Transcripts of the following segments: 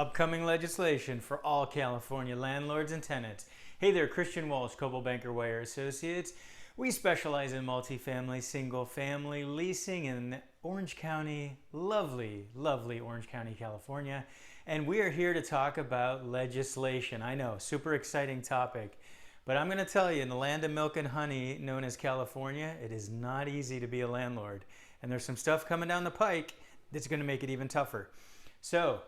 upcoming legislation for all California landlords and tenants. Hey there, Christian Walsh, Coldwell Banker Wire Associates. We specialize in multifamily, single-family leasing in Orange County, lovely Orange County, California. And we are here to talk about legislation. I know, super exciting topic. But I'm going to tell you, in the land of milk and honey known as California, it is not easy to be a landlord. And there's some stuff coming down the pike that's going to make it even tougher. So,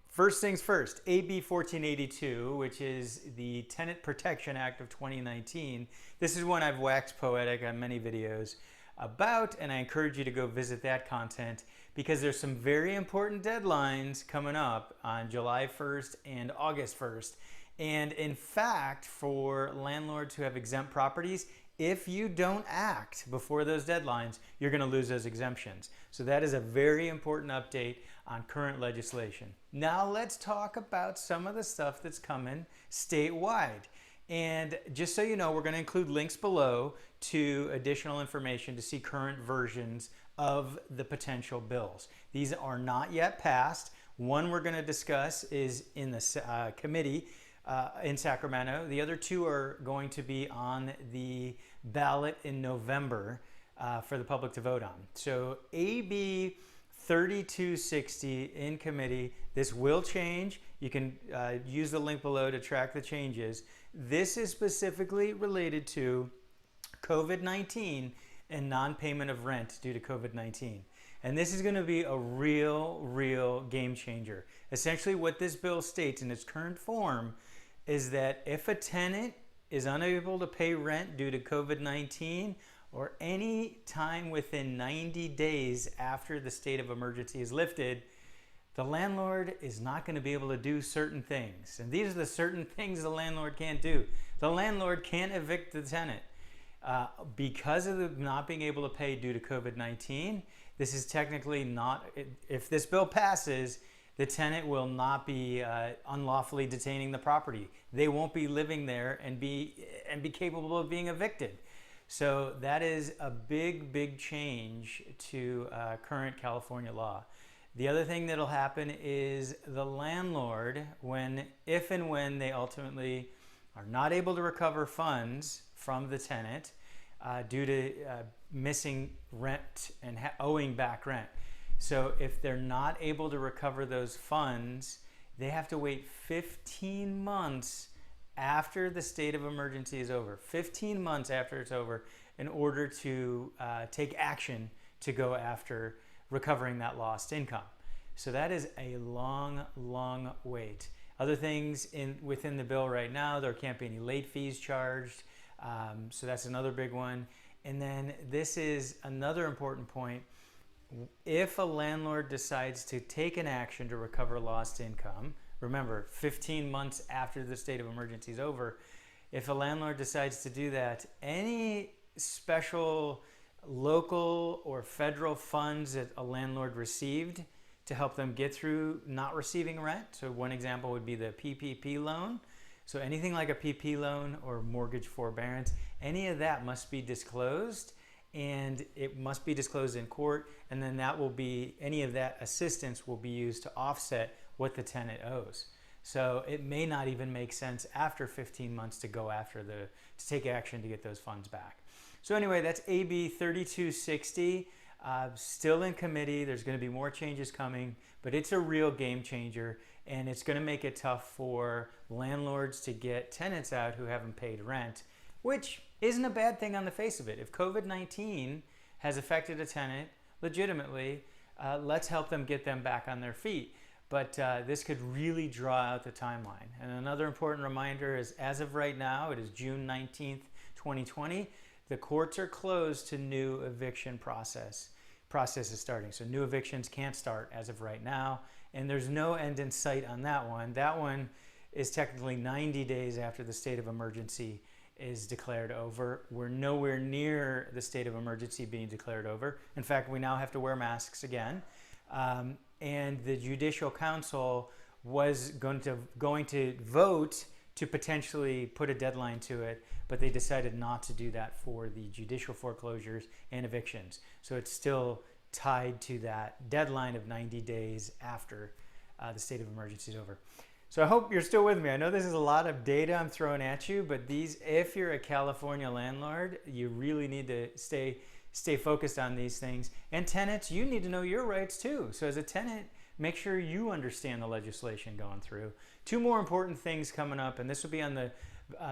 first things first, AB 1482, which is the Tenant Protection Act of 2019. This is one I've waxed poetic on many videos about, and I encourage you to go visit that content because there's some very important deadlines coming up on July 1st and August 1st. And in fact, for landlords who have exempt properties, if you don't act before those deadlines, you're going to lose those exemptions. So that is a very important update on current legislation. Now let's talk about some of the stuff that's coming statewide. And just so you know, we're going to include links below to additional information to see current versions of the potential bills. These are not yet passed. One we're going to discuss is in the committee in Sacramento. The other two are going to be on the ballot in November for the public to vote on. So AB 3260 in committee. This will change. You can use the link below to track the changes. This is specifically related to COVID-19 and non-payment of rent due to COVID-19. And this is going to be a real game changer. Essentially what this bill states in its current form is that if a tenant is unable to pay rent due to COVID-19 or any time within 90 days after the state of emergency is lifted, the landlord is not going to be able to do certain things. And these are the certain things the landlord can't do. The landlord can't evict the tenant. Because of the not being able to pay due to COVID-19, this is technically not, if this bill passes, the tenant will not be unlawfully detaining the property. They won't be living there and be capable of being evicted. So that is a big change to current California law. The other thing that'll happen is the landlord, if and when they ultimately are not able to recover funds from the tenant due to missing rent and owing back rent. So if they're not able to recover those funds, they have to wait 15 months after the state of emergency is over, 15 months after it's over, in order to take action to go after recovering that lost income. So that is a long wait. Other things within the bill right now, there can't be any late fees charged. So that's another big one. And then this is another important point. If a landlord decides to take an action to recover lost income, remember 15 months after the state of emergency is over, if a landlord decides to do that, any special local or federal funds that a landlord received to help them get through not receiving rent, so one example would be the PPP loan. So anything like a PP loan or mortgage forbearance, any of that must be disclosed, and it must be disclosed in court, and then any of that assistance will be used to offset what the tenant owes. So it may not even make sense after 15 months to go after to take action to get those funds back. So anyway, that's AB 3260, still in committee. There's going to be more changes coming, but it's a real game changer, and it's going to make it tough for landlords to get tenants out who haven't paid rent, which isn't a bad thing on the face of it. If COVID-19 has affected a tenant legitimately, let's help them get them back on their feet. But this could really draw out the timeline. And another important reminder is, as of right now, it is June 19th, 2020. The courts are closed to new eviction process is starting. So new evictions can't start as of right now. And there's no end in sight on that one. That one is technically 90 days after the state of emergency is declared over. We're nowhere near the state of emergency being declared over. In fact, we now have to wear masks again. And the Judicial Council was going to vote to potentially put a deadline to it, but they decided not to do that for the judicial foreclosures and evictions. So it's still tied to that deadline of 90 days after the state of emergency is over. So I hope you're still with me. I know this is a lot of data I'm throwing at you, but if you're a California landlord, you really need to stay focused on these things. And tenants, you need to know your rights too. So as a tenant, make sure you understand the legislation going through. Two more important things coming up, and this will be on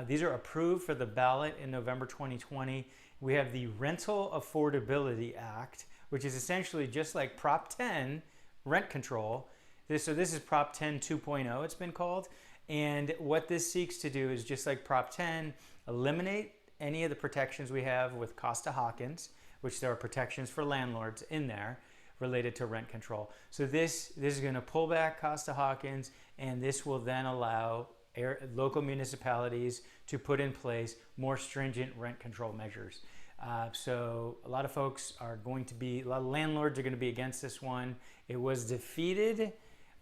these are approved for the ballot in November 2020. We have the Rental Affordability Act, which is essentially just like Prop 10, rent control. This is Prop 10 2.0, it's been called. And what this seeks to do is just like Prop 10, eliminate any of the protections we have with Costa-Hawkins, which there are protections for landlords in there related to rent control. So this is going to pull back Costa-Hawkins, and this will then allow local municipalities to put in place more stringent rent control measures. So a lot of landlords are going to be against this one. It was defeated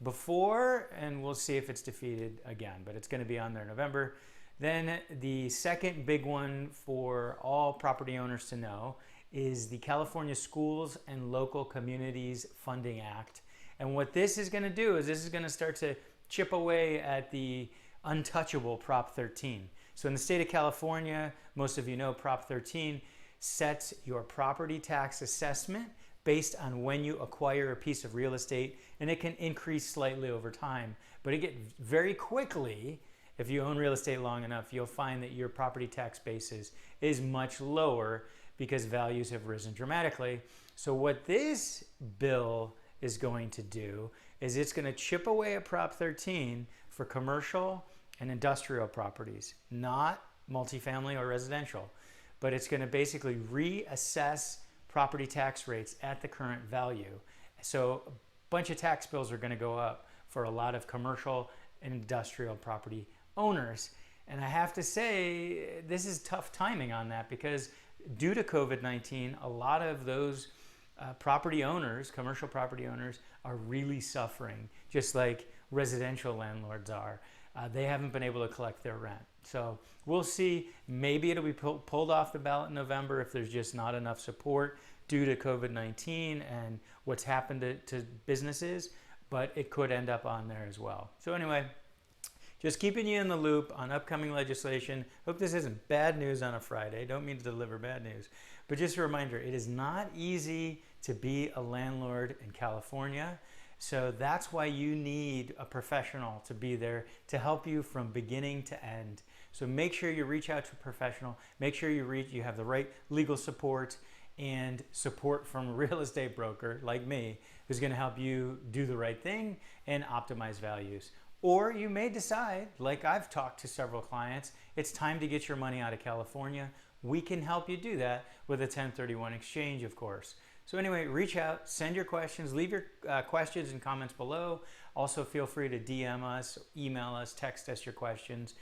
before, and we'll see if it's defeated again, but it's going to be on there in November. Then the second big one for all property owners to know is the California Schools and Local Communities Funding Act. And what this is going to do is this is going to start to chip away at the untouchable Prop 13. So in the state of California, most of you know Prop 13 sets your property tax assessment based on when you acquire a piece of real estate, and it can increase slightly over time. But it gets very quickly, if you own real estate long enough, you'll find that your property tax basis is much lower because values have risen dramatically. So what this bill is going to do is it's going to chip away at Prop 13 for commercial and industrial properties, not multifamily or residential. But it's going to basically reassess property tax rates at the current value. So a bunch of tax bills are going to go up for a lot of commercial and industrial property owners. And I have to say, this is tough timing on that because due to COVID-19, a lot of those property owners, commercial property owners, are really suffering, just like residential landlords are. They haven't been able to collect their rent. So we'll see. Maybe it'll be pulled off the ballot in November if there's just not enough support due to COVID-19 and what's happened to businesses, but it could end up on there as well. So anyway, just keeping you in the loop on upcoming legislation. Hope this isn't bad news on a Friday. Don't mean to deliver bad news. But just a reminder, it is not easy to be a landlord in California. So that's why you need a professional to be there to help you from beginning to end. So make sure you reach out to a professional. Make sure you have the right legal support and support from a real estate broker like me who's going to help you do the right thing and optimize values. Or you may decide, like I've talked to several clients, it's time to get your money out of California. We can help you do that with a 1031 exchange, of course. So anyway, reach out, send your questions, leave your questions and comments below. Also feel free to DM us, email us, text us your questions.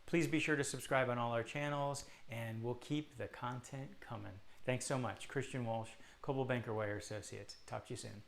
Please be sure to subscribe on all our channels and we'll keep the content coming. Thanks so much. Christian Walsh, Coldwell Banker Wire Associates. Talk to you soon.